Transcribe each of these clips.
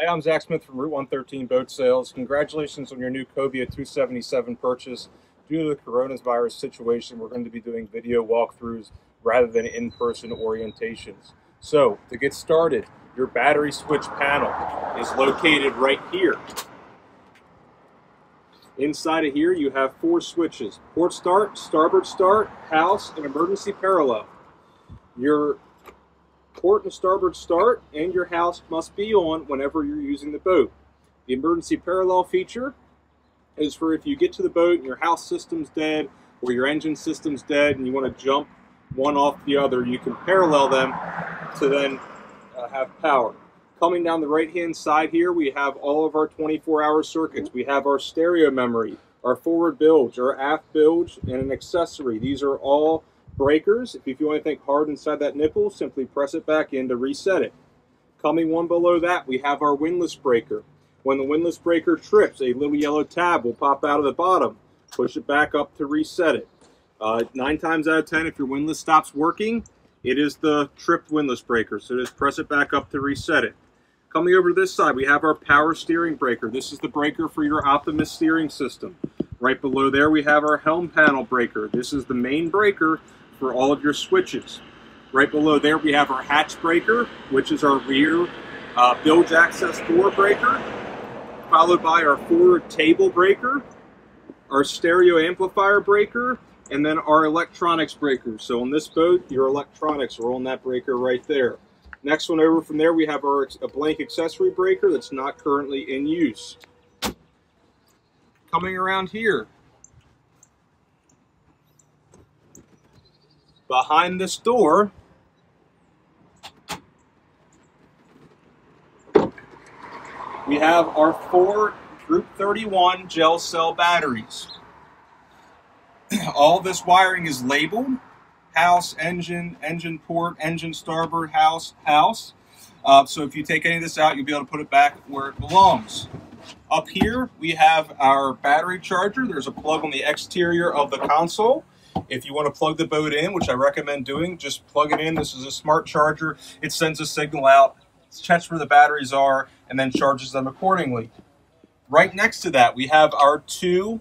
I'm Zach Smith from Route 113 Boat Sales. Congratulations on your new Cobia 277 purchase. Due to the coronavirus situation, we're going to be doing video walkthroughs rather than in-person orientations. So, to get started, your battery switch panel is located right here. Inside of here, you have 4 switches: port start, starboard start, house, and emergency parallel. Your port and starboard start and your house must be on whenever you're using the boat. The emergency parallel feature is for if you get to the boat and your house system's dead or your engine system's dead and you want to jump one off the other, you can parallel them to then have power. Coming down the right hand side here, we have all of our 24-hour circuits. We have our stereo memory, our forward bilge, our aft bilge, and an accessory. These are all breakers. If you feel anything hard inside that nipple, simply press it back in to reset it. Coming one below that, we have our windlass breaker. When the windlass breaker trips, a little yellow tab will pop out of the bottom. Push it back up to reset it. 9 times out of 10, if your windlass stops working, it is the tripped windlass breaker. So just press it back up to reset it. Coming over to this side, we have our power steering breaker. This is the breaker for your Optimus steering system. Right below there, we have our helm panel breaker. This is the main breaker for all of your switches. Right below there, we have our hatch breaker, which is our rear bilge access door breaker, followed by our forward table breaker, our stereo amplifier breaker, and then our electronics breaker. So on this boat, your electronics are on that breaker right there. Next one over from there, we have a blank accessory breaker that's not currently in use. Coming around here, behind this door, we have our 4 Group 31 gel cell batteries. All this wiring is labeled: house, engine, engine port, engine starboard, house, house. So if you take any of this out, you'll be able to put it back where it belongs. Up here, we have our battery charger. There's a plug on the exterior of the console. If you want to plug the boat in, which I recommend doing, just plug it in. This is a smart charger. It sends a signal out, checks where the batteries are, and then charges them accordingly. Right next to that, we have our 2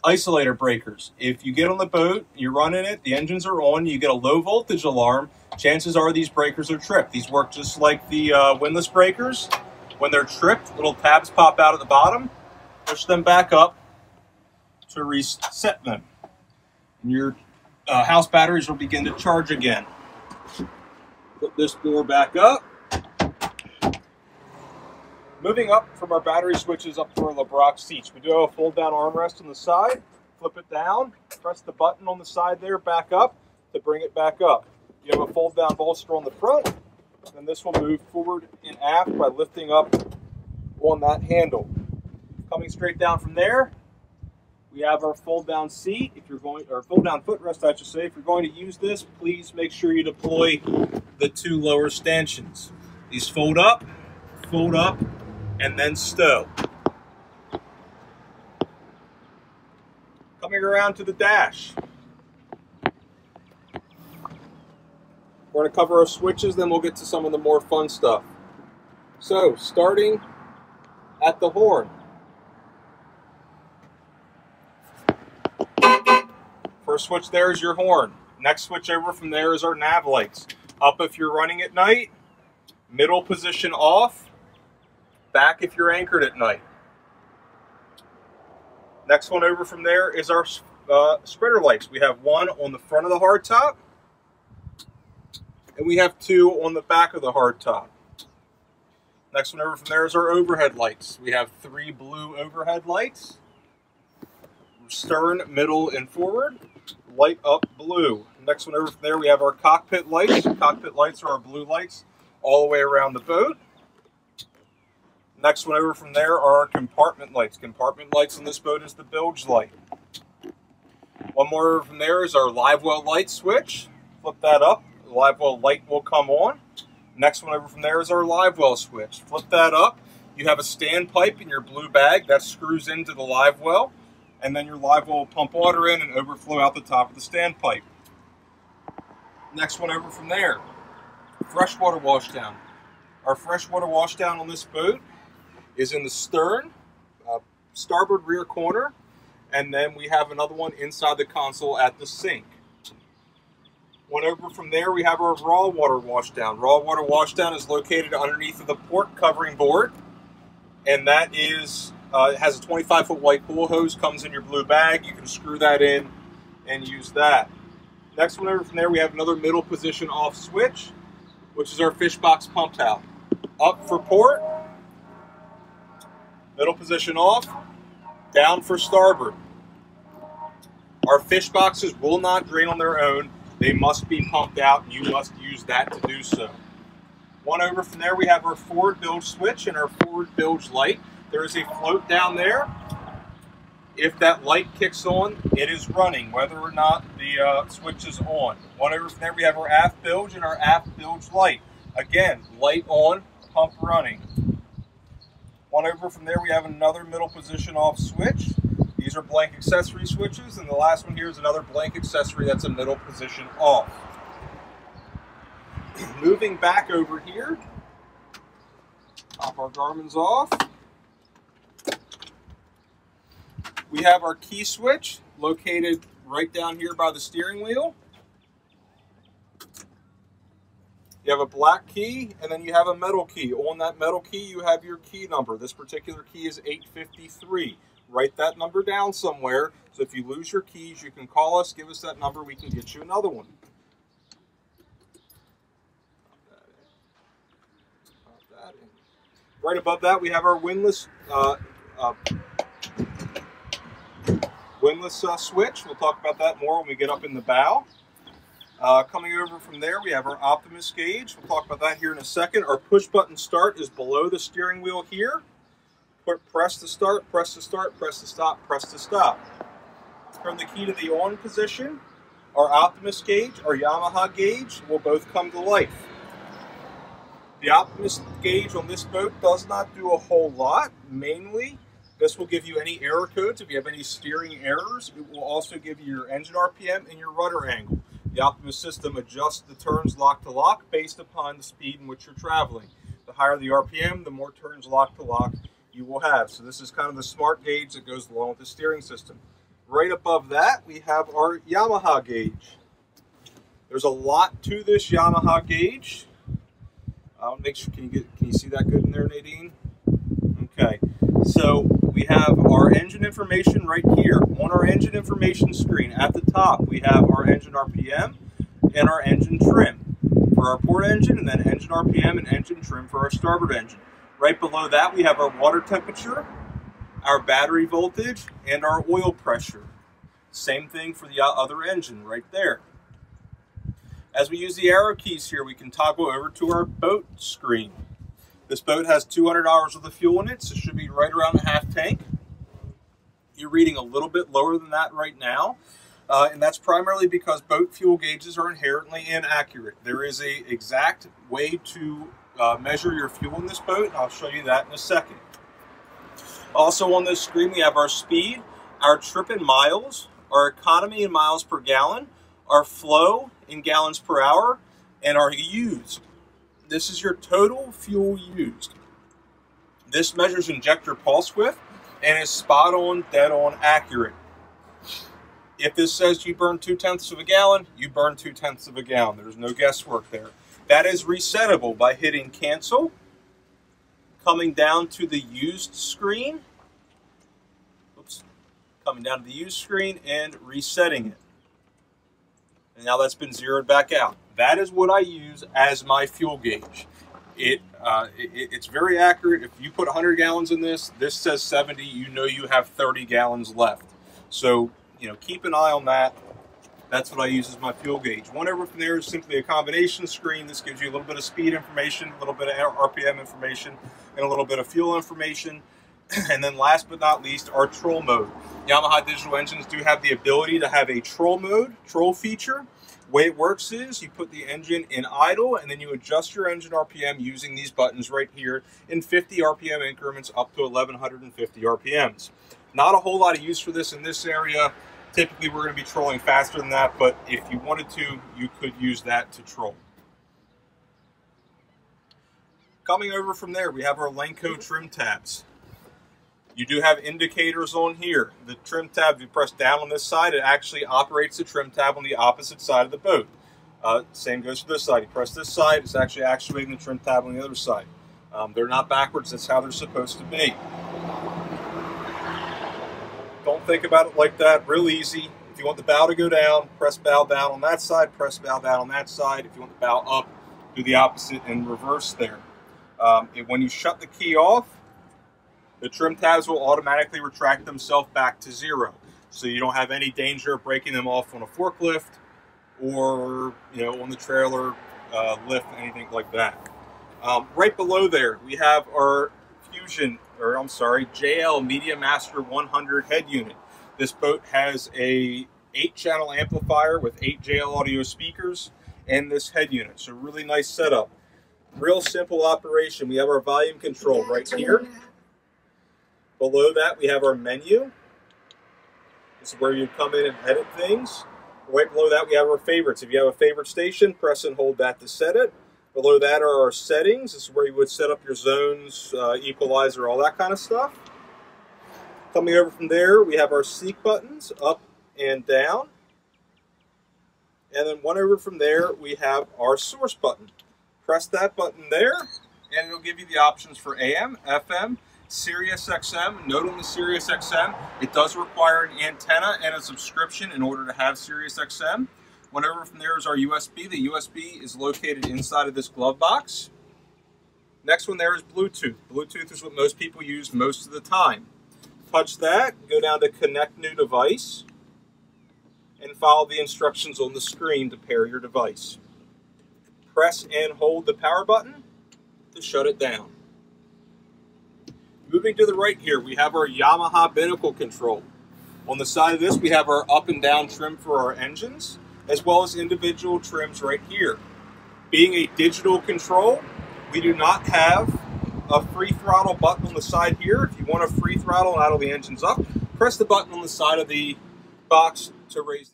Isolator Breakers. If you get on the boat, you're running it, the engines are on, you get a low voltage alarm, chances are these breakers are tripped. These work just like the windlass breakers. When they're tripped, little tabs pop out at the bottom. Push them back up to reset them. And your house batteries will begin to charge again. Put this door back up. Moving up from our battery switches up to our LeBrock seats, we do have a fold-down armrest on the side. Flip it down, press the button on the side there, back up to bring it back up. You have a fold-down bolster on the front, and this will move forward and aft by lifting up on that handle. Coming straight down from there, we have our fold-down seat. If you're going, or fold-down footrest, I should say. If you're going to use this, please make sure you deploy the 2 lower stanchions. These fold up, and then stow. Coming around to the dash. We're going to cover our switches, then we'll get to some of the more fun stuff. So, starting at the horn. First switch there is your horn. Next switch over from there is our nav lights. Up if you're running at night, middle position off, back if you're anchored at night. Next one over from there is our spreader lights. We have 1 on the front of the hardtop, and we have 2 on the back of the hardtop. Next one over from there is our overhead lights. We have 3 blue overhead lights. Stern, middle, and forward. Light up blue. Next one over from there, we have our cockpit lights. Cockpit lights are our blue lights all the way around the boat. Next one over from there are our compartment lights. Compartment lights on this boat is the bilge light. One more over from there is our live well light switch. Flip that up, the live well light will come on. Next one over from there is our live well switch. Flip that up, you have a standpipe in your blue bag that screws into the live well, and then your live well will pump water in and overflow out the top of the standpipe. Next one over from there, freshwater washdown. Our freshwater washdown on this boat is in the stern, starboard rear corner, and then we have another one inside the console at the sink. One over from there, we have our raw water washdown. Raw water washdown is located underneath of the port covering board, and that is it has a 25-foot white pool hose, comes in your blue bag. You can screw that in and use that. Next one over from there, we have another middle position off switch, which is our fish box pump out. Up for port, middle position off, down for starboard. Our fish boxes will not drain on their own. They must be pumped out, and you must use that to do so. One over from there, we have our forward bilge switch and our forward bilge light. There is a float down there. If that light kicks on, it is running, whether or not the switch is on. One over from there, we have our aft bilge and our aft bilge light. Again, light on, pump running. One over from there, we have another middle position off switch. These are blank accessory switches, and the last one here is another blank accessory that's a middle position off. Moving back over here, pop our Garmin's off. We have our key switch located right down here by the steering wheel. You have a black key, and then you have a metal key. On that metal key, you have your key number. This particular key is 853. Write that number down somewhere, so if you lose your keys, you can call us, give us that number, we can get you another one. Pop that in. Right above that, we have our windlass switch. We'll talk about that more when we get up in the bow. Coming over from there, we have our Optimus gauge. We'll talk about that here in a second. Our push button start is below the steering wheel here. Press to start, press to start, press to stop, press to stop. Turn the key to the on position. Our Optimus gauge, our Yamaha gauge will both come to life. The Optimus gauge on this boat does not do a whole lot. Mainly, this will give you any error codes. If you have any steering errors, it will also give you your engine RPM and your rudder angle. The Optimus system adjusts the turns lock to lock based upon the speed in which you're traveling. The higher the RPM, the more turns lock to lock you will have. So this is kind of the smart gauge that goes along with the steering system. Right above that, we have our Yamaha gauge. There's a lot to this Yamaha gauge. Make sure, can you see that good in there, Nadine? Okay. So we have our engine information right here. On our engine information screen at the top, we have our engine RPM and our engine trim for our port engine, and then engine RPM and engine trim for our starboard engine. Right below that, we have our water temperature, our battery voltage, and our oil pressure. Same thing for the other engine right there. As we use the arrow keys here, we can toggle over to our boat screen. This boat has 200 hours worth of fuel in it, so it should be right around a half tank. You're reading a little bit lower than that right now, and that's primarily because boat fuel gauges are inherently inaccurate. There is an exact way to measure your fuel in this boat, and I'll show you that in a second. Also on this screen, we have our speed, our trip in miles, our economy in miles per gallon, our flow in gallons per hour, and our used. This is your total fuel used. This measures injector pulse width and is spot on, dead on accurate. If this says you burn 0.2 of a gallon, you burn 0.2 of a gallon. There's no guesswork there. That is resettable by hitting cancel, coming down to the used screen, coming down to the used screen and resetting it. And now that's been zeroed back out. That is what I use as my fuel gauge. It's very accurate. If you put 100 gallons in this, this says 70, you know you have 30 gallons left. So, you know, keep an eye on that. That's what I use as my fuel gauge. One over from there is simply a combination screen. This gives you a little bit of speed information, a little bit of RPM information, and a little bit of fuel information. And then last but not least, our troll mode. Yamaha digital engines do have the ability to have a troll mode, troll feature. The way it works is you put the engine in idle and then you adjust your engine RPM using these buttons right here in 50 RPM increments up to 1150 RPMs. Not a whole lot of use for this in this area. Typically we're going to be trolling faster than that, but if you wanted to, you could use that to troll. Coming over from there, we have our Lenco trim tabs. You do have indicators on here. The trim tab, if you press down on this side, it actually operates the trim tab on the opposite side of the boat. Same goes for this side. You press this side, it's actually actuating the trim tab on the other side. They're not backwards, that's how they're supposed to be. Don't think about it like that, real easy. If you want the bow to go down, press bow down on that side, press bow down on that side. If you want the bow up, do the opposite in reverse there. When you shut the key off, the trim tabs will automatically retract themselves back to 0. So you don't have any danger of breaking them off on a forklift or on the trailer lift, anything like that. Right below there, we have our JL Media Master 100 head unit. This boat has a 8-channel amplifier with 8 JL audio speakers and this head unit. So really nice setup. Real simple operation. We have our volume control right here. Below that, we have our menu. This is where you come in and edit things. Right below that, we have our favorites. If you have a favorite station, press and hold that to set it. Below that are our settings. This is where you would set up your zones, equalizer, all that kind of stuff. Coming over from there, we have our seek buttons, up and down. And then one over from there, we have our source button. Press that button there, and it'll give you the options for AM, FM, Sirius XM. Note on the Sirius XM, it does require an antenna and a subscription in order to have Sirius XM. One over from there is our USB. The USB is located inside of this glove box. Next one there is Bluetooth. Bluetooth is what most people use most of the time. Touch that, go down to Connect New Device, and follow the instructions on the screen to pair your device. Press and hold the power button to shut it down. Moving to the right here, we have our Yamaha Binnacle control. On the side of this, we have our up and down trim for our engines, as well as individual trims right here. Being a digital control, we do not have a free throttle button on the side here. If you want a free throttle and idle the engines up, press the button on the side of the box to raise the...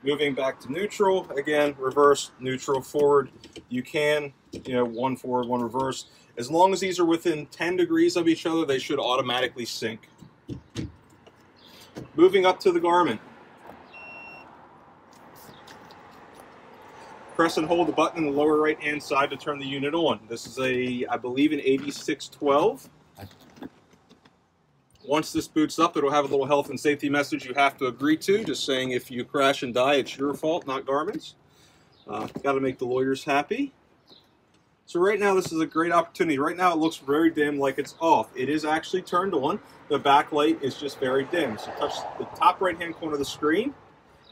Moving back to neutral, again, reverse, neutral, forward. You can, one forward, one reverse. As long as these are within 10 degrees of each other, they should automatically sync. Moving up to the Garmin. Press and hold the button in the lower right-hand side to turn the unit on. This is I believe, an 8612. Once this boots up, it'll have a little health and safety message you have to agree to, just saying if you crash and die, it's your fault, not Garmin's. Got to make the lawyers happy. So right now, this is a great opportunity. Right now, it looks very dim, like it's off. It is actually turned on. The backlight is just very dim. So touch the top right-hand corner of the screen,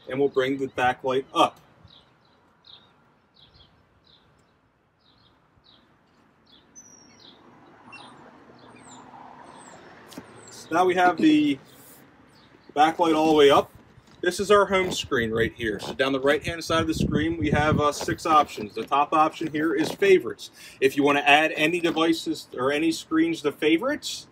and we'll bring the backlight up. Now we have the backlight all the way up. This is our home screen right here. So down the right-hand side of the screen, we have 6 options. The top option here is favorites. If you want to add any devices or any screens to favorites,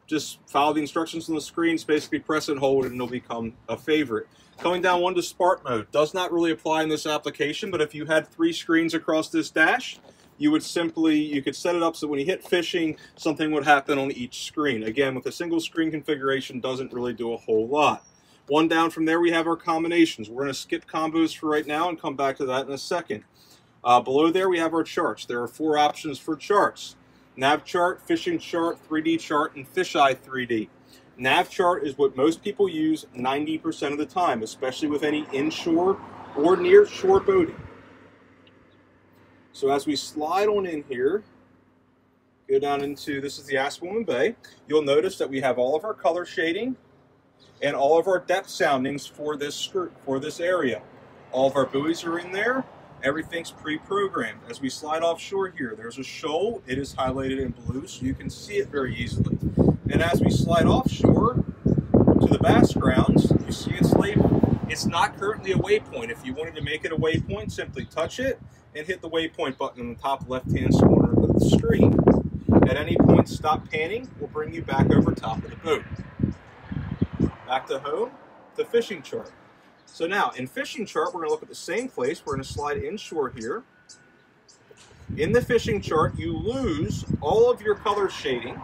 just follow the instructions on the screen. Basically press and hold, and it'll become a favorite. Coming down one to Smart Mode. Does not really apply in this application, but if you had 3 screens across this dash, you could set it up so when you hit fishing, something would happen on each screen. Again, with a single screen configuration, doesn't really do a whole lot. One down from there, we have our combinations. We're going to skip combos for right now and come back to that in a second. Below there, we have our charts. There are 4 options for charts. Nav chart, fishing chart, 3D chart, and fisheye 3D. Nav chart is what most people use 90% of the time, especially with any inshore or near shore boating. So as we slide on in here, go down into, this is the Aspenwoman Bay, you'll notice that we have all of our color shading and all of our depth soundings for this area. All of our buoys are in there. Everything's pre-programmed. As we slide offshore here, there's a shoal. It is highlighted in blue, so you can see it very easily. And as we slide offshore to the bass grounds, you see it's labeled. It's not currently a waypoint. If you wanted to make it a waypoint, simply touch it and hit the waypoint button in the top left-hand corner of the screen. At any point, stop panning. We'll bring you back over top of the boat. Back to home, the fishing chart. So now, in fishing chart, we're going to look at the same place. We're going to slide inshore here. In the fishing chart, you lose all of your color shading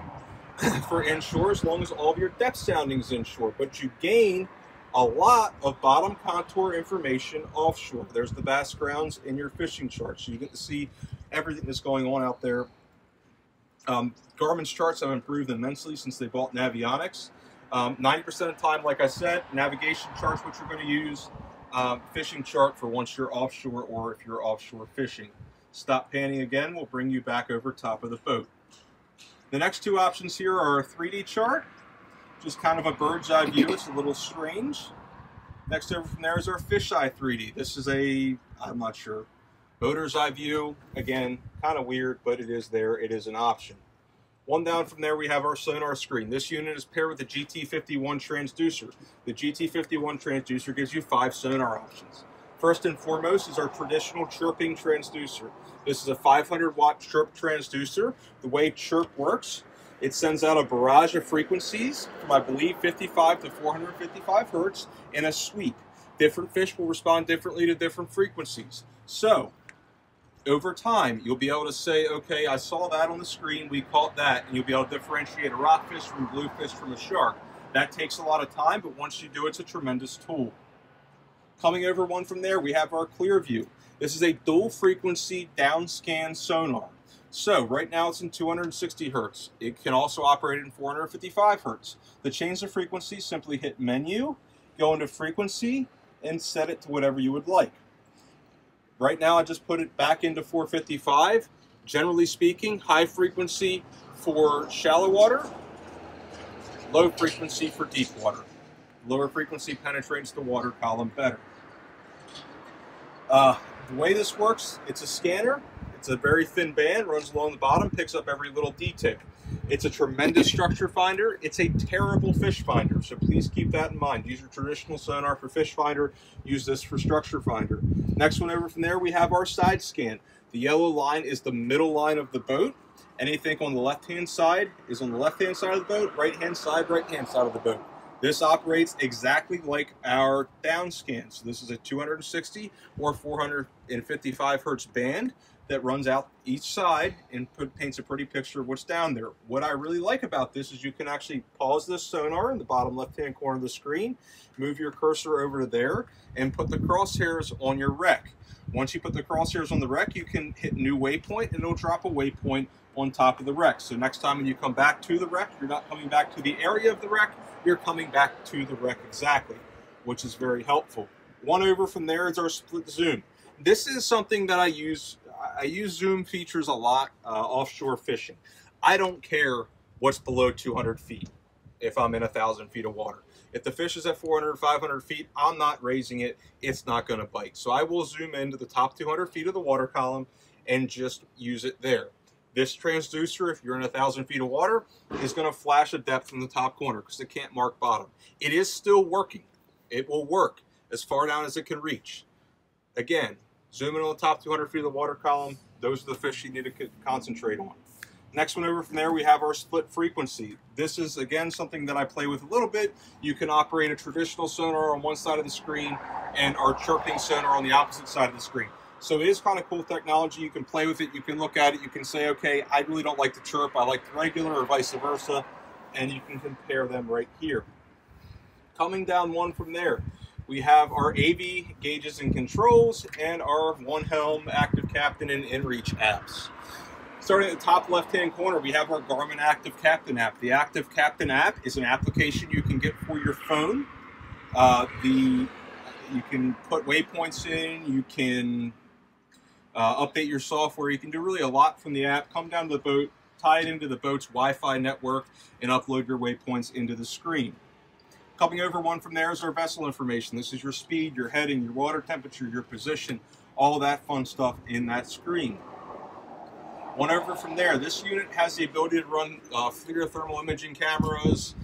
for inshore as long as all of your depth sounding is inshore, but you gain a lot of bottom contour information offshore. There's the bass grounds in your fishing chart, so you get to see everything that's going on out there. Garmin's charts have improved immensely since they bought Navionics. 90% of the time, like I said, navigation charts, what you're going to use, fishing chart for once you're offshore or if you're offshore fishing. Stop panning again, we'll bring you back over top of the boat. The next two options here are a 3D chart, just kind of a bird's eye view. It's a little strange. Next over from there is our fisheye 3D. This is a, I'm not sure, boater's eye view. Again, kind of weird, but it is there. It is an option. One down from there, we have our sonar screen. This unit is paired with the GT51 transducer. The GT51 transducer gives you 5 sonar options. First and foremost is our traditional chirping transducer. This is a 500-watt chirp transducer. The way chirp works, it sends out a barrage of frequencies from, I believe, 55 to 455 hertz in a sweep. Different fish will respond differently to different frequencies. So, over time, you'll be able to say, okay, I saw that on the screen, we caught that, and you'll be able to differentiate a rockfish from a bluefish from a shark. That takes a lot of time, but once you do, it's a tremendous tool. Coming over one from there, we have our clear view. This is a dual frequency downscan sonar. So right now it's in 260 hertz. It can also operate in 455 hertz. To change the frequency, simply hit menu, go into frequency, and set it to whatever you would like. Right now I just put it back into 455. Generally speaking, high frequency for shallow water, low frequency for deep water. Lower frequency penetrates the water column better. The way this works, it's a scanner. It's a very thin band, runs along the bottom, picks up every little detail. It's a tremendous structure finder. It's a terrible fish finder, so please keep that in mind. Use your traditional sonar for fish finder. Use this for structure finder. Next one over from there, we have our side scan. The yellow line is the middle line of the boat. Anything on the left-hand side is on the left-hand side of the boat, right-hand side of the boat. This operates exactly like our down scan. So this is a 260 or 455 hertz band that runs out each side and paints a pretty picture of what's down there. What I really like about this is you can actually pause this sonar in the bottom left-hand corner of the screen, move your cursor over to there, and put the crosshairs on your wreck. Once you put the crosshairs on the wreck, you can hit new waypoint, and it'll drop a waypoint on top of the wreck. So next time when you come back to the wreck, you're not coming back to the area of the wreck, you're coming back to the wreck exactly, which is very helpful. One over from there is our split zoom. This is something that I use zoom features a lot offshore fishing. I don't care what's below 200 feet if I'm in 1,000 feet of water. If the fish is at 400, 500 feet, I'm not raising it. It's not going to bite. So I will zoom into the top 200 feet of the water column and just use it there. This transducer, if you're in 1,000 feet of water, is going to flash a depth from the top corner because it can't mark bottom. It is still working. It will work as far down as it can reach. Again, zoom in on the top 200 feet of the water column. Those are the fish you need to concentrate on. Next one over from there, we have our split frequency. This is, again, something that I play with a little bit. You can operate a traditional sonar on one side of the screen and our chirping sonar on the opposite side of the screen. So it is kind of cool technology. You can play with it. You can look at it. You can say, okay, I really don't like the chirp. I like the regular, or vice versa. And you can compare them right here. Coming down one from there, we have our AV gauges and controls and our One Helm, Active Captain, and InReach apps. Starting at the top left-hand corner, we have our Garmin Active Captain app. The Active Captain app is an application you can get for your phone. You can put waypoints in. You can update your software. You can do really a lot from the app. Come down to the boat, tie it into the boat's Wi-Fi network, and upload your waypoints into the screen. Coming over one from there is our vessel information. This is your speed, your heading, your water temperature, your position, all that fun stuff in that screen. One over from there, this unit has the ability to run FLIR thermal imaging cameras,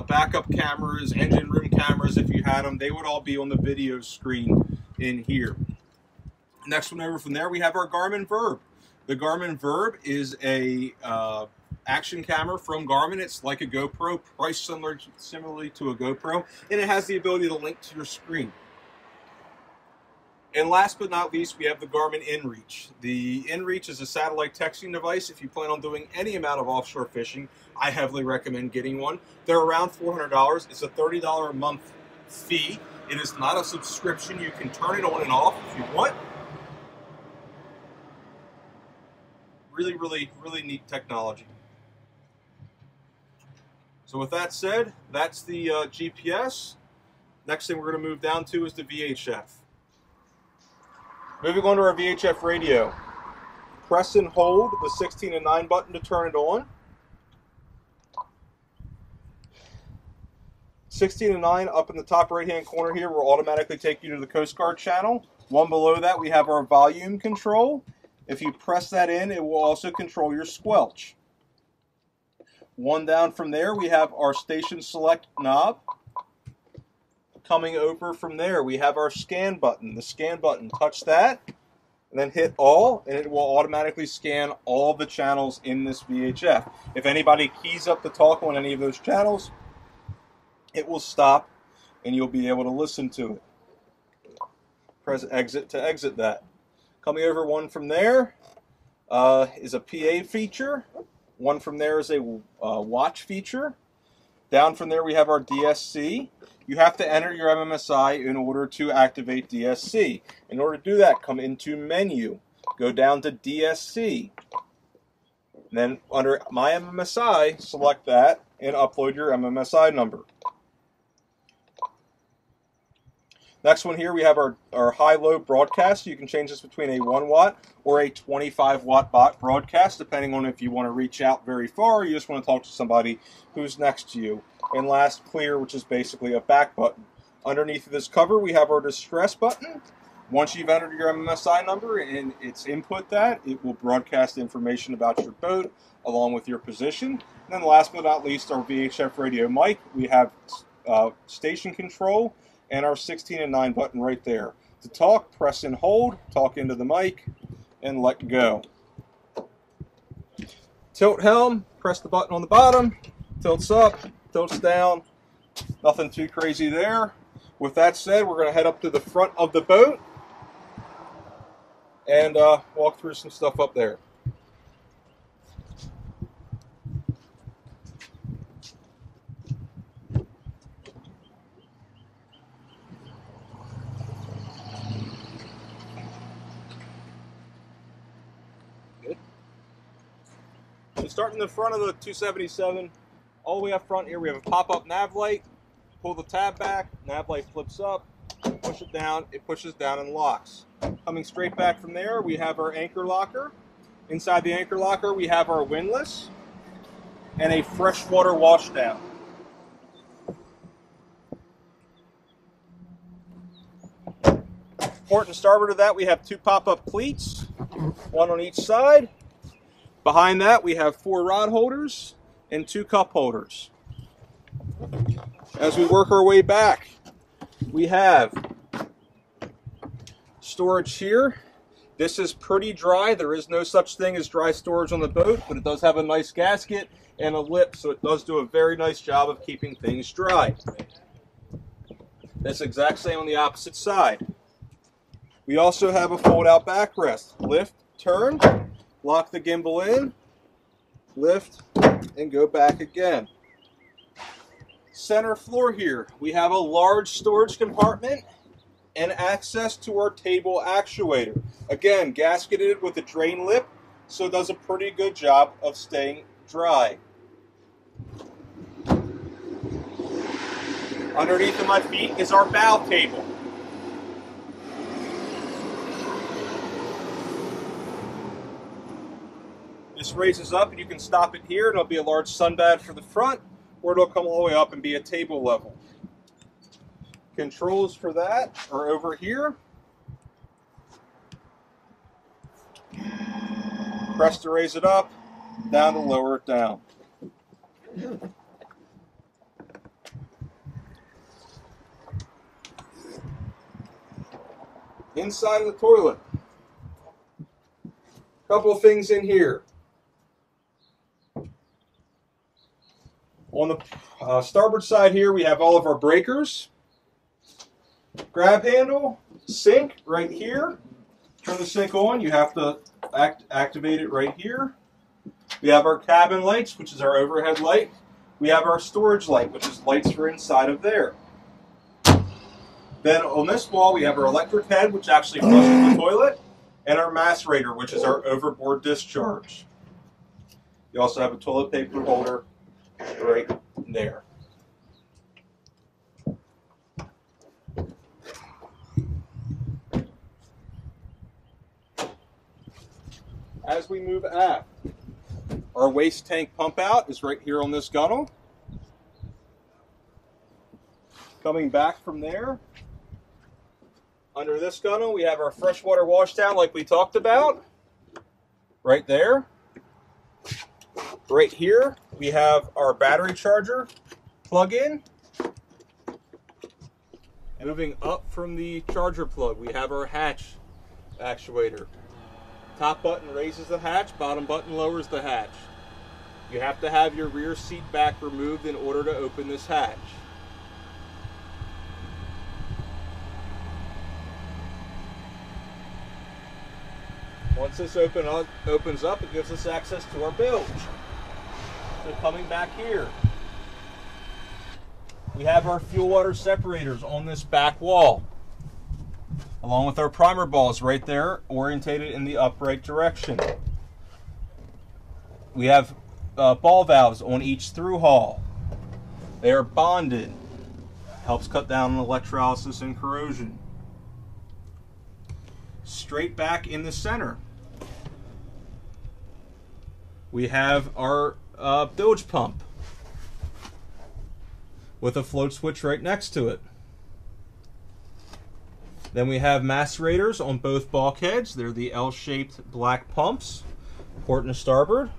backup cameras, engine room cameras if you had them. They would all be on the video screen in here. Next one over from there, we have our Garmin Virb. The Garmin Virb is a action camera from Garmin. It's like a GoPro, priced similarly to a GoPro, and it has the ability to link to your screen. And last but not least, we have the Garmin InReach. The InReach is a satellite texting device. If you plan on doing any amount of offshore fishing, I heavily recommend getting one. They're around $400. It's a $30 a month fee. It is not a subscription. You can turn it on and off if you want. Really, really, really neat technology. So with that said, that's the GPS. Next thing we're going to move down to is the VHF. Moving on to our VHF radio. Press and hold the 16 and 9 button to turn it on. 16 and 9 up in the top right hand corner here will automatically take you to the Coast Guard channel. One below that we have our volume control. If you press that in, it will also control your squelch. One down from there we have our station select knob. Coming over from there we have our scan button. The scan button, touch that and then hit all, and it will automatically scan all the channels in this VHF. If anybody keys up the talk on any of those channels, it will stop and you'll be able to listen to it. Press exit to exit that. Coming over one from there is a PA feature. One from there is a watch feature. Down from there we have our DSC. You have to enter your MMSI in order to activate DSC. In order to do that, come into menu, go down to DSC. And then under My MMSI, select that and upload your MMSI number. Next one here, we have our high-low broadcast. You can change this between a 1 watt or a 25 watt broadcast, depending on if you want to reach out very far or you just want to talk to somebody who's next to you. And last, clear, which is basically a back button. Underneath of this cover, we have our distress button. Once you've entered your MMSI number and it's input that, it will broadcast information about your boat along with your position. And then last but not least, our VHF radio mic. We have station control and our 16 and 9 button right there. To talk, press and hold, talk into the mic, and let go. Tilt helm, press the button on the bottom, tilts up, tilts down, nothing too crazy there. With that said, we're going to head up to the front of the boat and walk through some stuff up there. So starting in the front of the 277, all the way up front here, we have a pop-up nav light. Pull the tab back, nav light flips up, push it down, it pushes down and locks. Coming straight back from there, we have our anchor locker. Inside the anchor locker, we have our windlass and a freshwater washdown. Port and starboard of that, we have 2 pop-up cleats, one on each side. Behind that, we have 4 rod holders and 2 cup holders. As we work our way back, we have storage here. This is pretty dry. There is no such thing as dry storage on the boat, but it does have a nice gasket and a lip, so it does do a very nice job of keeping things dry. That's the exact same on the opposite side. We also have a fold-out backrest. Lift, turn, lock the gimbal in, lift, and go back again. Center floor here, we have a large storage compartment and access to our table actuator. Again, gasketed with a drain lip, so it does a pretty good job of staying dry. Underneath of my feet is our bow table. This raises up and you can stop it here. It'll be a large sunbath for the front, or it'll come all the way up and be a table level. Controls for that are over here. Press to raise it up, down to lower it down. Inside of the toilet, a couple of things in here. On the starboard side here, we have all of our breakers, grab handle, Sink right here. Turn the sink on. You have to activate it right here. We have our cabin lights, which is our overhead light. We have our storage light, which is lights for inside of there. Then on this wall, we have our electric head, which actually flushes the toilet, and our macerator, which is our overboard discharge. You also have a toilet paper holder right there. As we move aft, our waste tank pump out is right here on this gunnel. Coming back from there, under this gunnel, we have our freshwater washdown like we talked about. Right there. Right here, we have our battery charger plug-in. And moving up from the charger plug, we have our hatch actuator. Top button raises the hatch, bottom button lowers the hatch. You have to have your rear seat back removed in order to open this hatch. Once this opens up, it gives us access to our bilge. So coming back here, we have our fuel water separators on this back wall, along with our primer balls right there, orientated in the upright direction. We have ball valves on each through hull. They are bonded. Helps cut down on electrolysis and corrosion. Straight back in the center, we have our bilge pump with a float switch right next to it. Then we have macerators on both bulkheads. They're the L-shaped black pumps, port and starboard.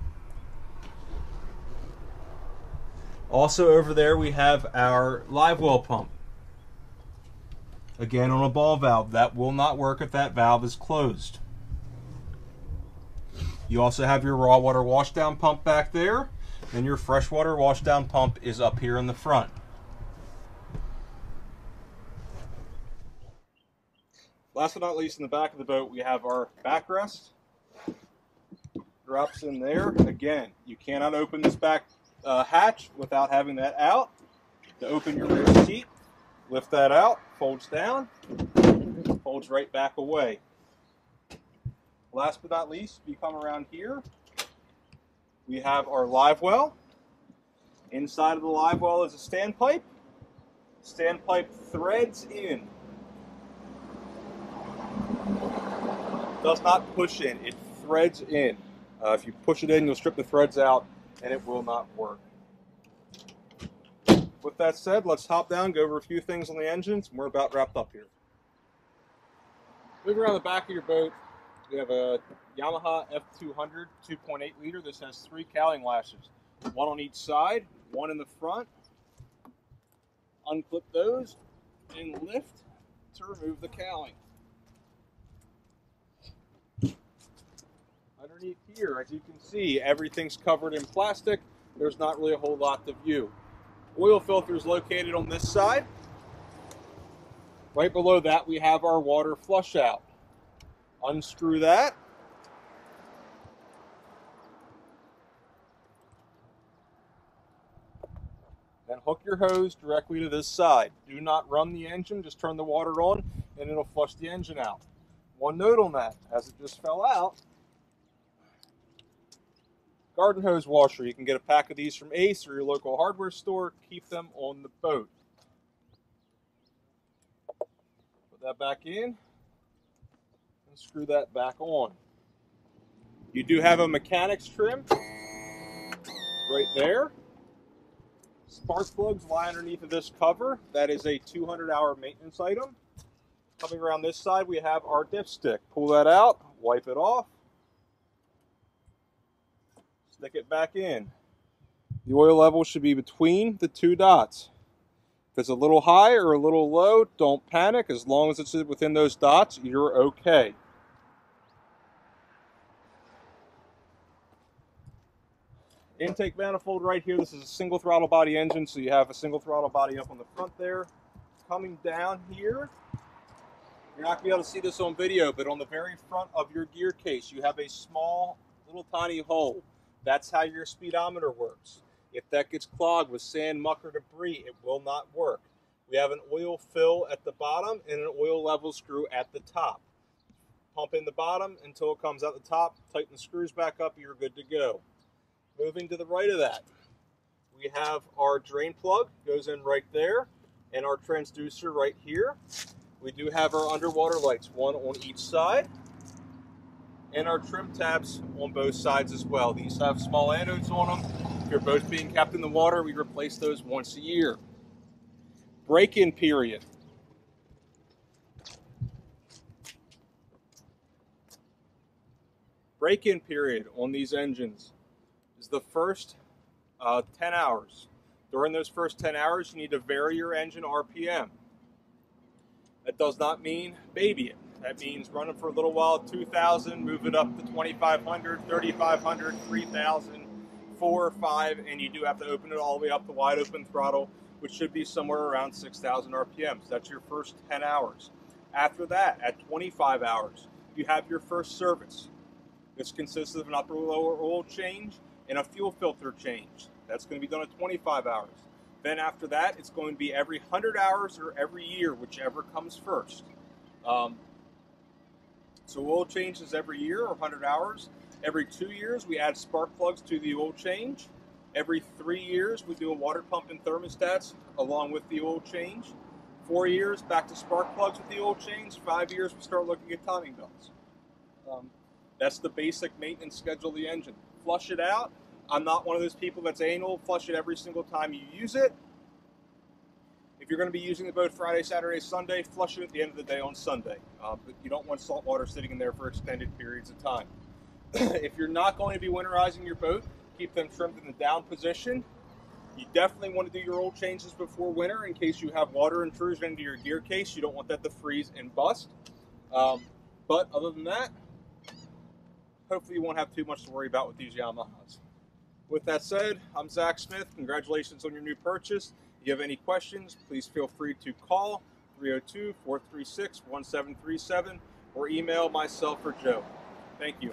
Also over there we have our live well pump. Again on a ball valve. That will not work if that valve is closed. You also have your raw water washdown pump back there, and your freshwater washdown pump is up here in the front. Last but not least, in the back of the boat, we have our backrest. Drops in there. Again, you cannot open this back hatch without having that out. To open your rear seat, lift that out, folds down, folds right back away. Last but not least, if you come around here, we have our live well. Inside of the live well is a standpipe. Standpipe threads in. Does not push in, it threads in. If you push it in, you'll strip the threads out and it will not work. With that said, let's hop down, go over a few things on the engines, and we're about wrapped up here. Moving around the back of your boat, we have a Yamaha F200 2.8 liter. This has 3 cowling lashes, one on each side, one in the front. Unclip those and lift to remove the cowling. Underneath here, as you can see, everything's covered in plastic. There's not really a whole lot to view. Oil filter is located on this side. Right below that, we have our water flush out. Unscrew that. Then hook your hose directly to this side. Do not run the engine, just turn the water on and it'll flush the engine out. One note on that, as it just fell out, garden hose washer. You can get a pack of these from Ace or your local hardware store. Keep them on the boat. Put that back in. Screw that back on. You do have a mechanic's trim right there. Spark plugs lie underneath of this cover. That is a 200-hour maintenance item. Coming around this side, we have our dipstick. Pull that out, wipe it off, stick it back in. The oil level should be between the 2 dots. If it's a little high or a little low, don't panic. As long as it's within those dots, you're okay. Intake manifold right here. This is a single throttle body engine, so you have a single throttle body up on the front there. Coming down here, You're not going to be able to see this on video, but on the very front of your gear case, you have a small, little tiny hole. That's how your speedometer works. If that gets clogged with sand, muck, or debris, it will not work. We have an oil fill at the bottom and an oil level screw at the top. Pump in the bottom until it comes out the top, tighten the screws back up, you're good to go. Moving to the right of that, we have our drain plug, goes in right there, and our transducer right here. We do have our underwater lights, one on each side, and our trim tabs on both sides as well. These have small anodes on them. If you're both being kept in the water, we replace those once a year. Break-in period. Break-in period on these engines is the first 10 hours. During those first 10 hours, you need to vary your engine RPM. That does not mean baby it. That means run it for a little while, 2,000, move it up to 2,500, 3,500, 3,000, 4 or 5, and you do have to open it all the way up to wide open throttle, which should be somewhere around 6,000 RPMs. That's your first 10 hours. After that, at 25 hours, you have your first service. This consists of an upper lower oil change and a fuel filter change. That's going to be done at 25 hours. Then after that, it's going to be every 100 hours or every year, whichever comes first. So oil changes every year or 100 hours. Every 2 years, we add spark plugs to the oil change. Every 3 years, we do a water pump and thermostats along with the oil change. 4 years, back to spark plugs with the oil change. 5 years, we start looking at timing belts. That's the basic maintenance schedule of the engine. Flush it out. I'm not one of those people that's anal. Flush it every single time you use it. If you're going to be using the boat Friday, Saturday, Sunday, flush it at the end of the day on Sunday. But you don't want salt water sitting in there for extended periods of time. If you're not going to be winterizing your boat, keep them trimmed in the down position. You definitely want to do your oil changes before winter in case you have water intrusion into your gear case. You don't want that to freeze and bust. But other than that, hopefully you won't have too much to worry about with these Yamahas. With that said, I'm Zach Smith. Congratulations on your new purchase. If you have any questions, please feel free to call 302-436-1737 or email myself or Joe. Thank you.